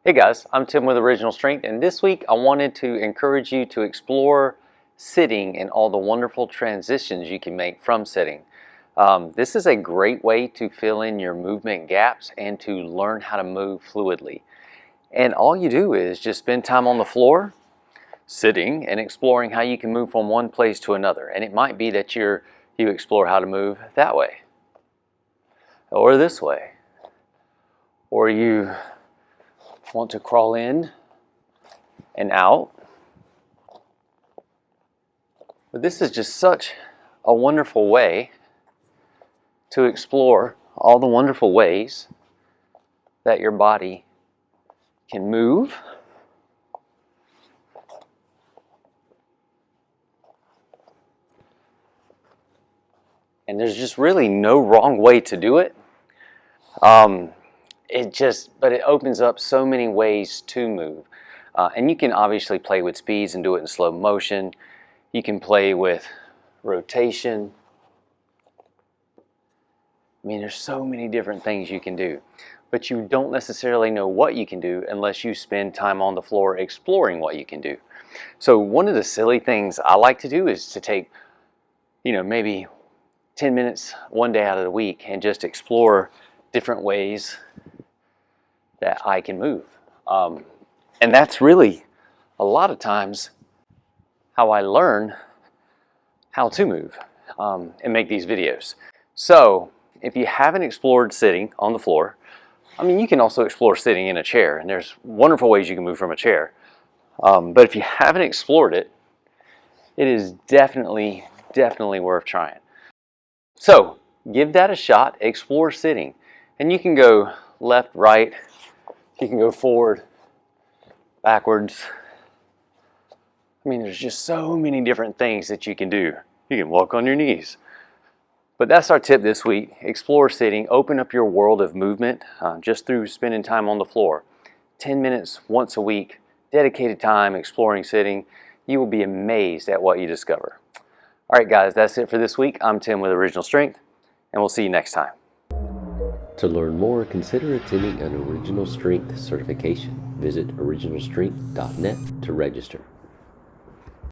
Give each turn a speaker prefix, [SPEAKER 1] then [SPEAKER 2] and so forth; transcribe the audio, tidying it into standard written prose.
[SPEAKER 1] Hey guys, I'm Tim with Original Strength, and this week I wanted to encourage you to explore sitting and all the wonderful transitions you can make from sitting. This is a great way to fill in your movement gaps and to learn how to move fluidly. And all you do is just spend time on the floor, sitting, and exploring how you can move from one place to another. And it might be that you explore how to move that way, or this way, or you want to crawl in and out. But this is just such a wonderful way to explore all the wonderful ways that your body can move and there's just really no wrong way to do it. But it opens up so many ways to move. And you can obviously play with speeds and do it in slow motion. You can play with rotation. I mean, there's so many different things you can do. But you don't necessarily know what you can do unless you spend time on the floor exploring what you can do. So one of the silly things I like to do is to take, maybe 10 minutes one day out of the week and just explore different ways that I can move. And that's really a lot of times how I learn how to move and make these videos. So if you haven't explored sitting on the floor, you can also explore sitting in a chair, and there's wonderful ways you can move from a chair. But if you haven't explored it, it is definitely worth trying. So give that a shot, explore sitting. And you can go left, right, you can go forward, backwards. There's just so many different things that you can do. You can walk on your knees. But that's our tip this week. Explore sitting, open up your world of movement just through spending time on the floor. 10 minutes once a week, dedicated time exploring sitting. You will be amazed at what you discover. All right, guys, that's it for this week. I'm Tim with Original Strength, and we'll see you next time.
[SPEAKER 2] To learn more, consider attending an Original Strength certification. Visit originalstrength.net to register.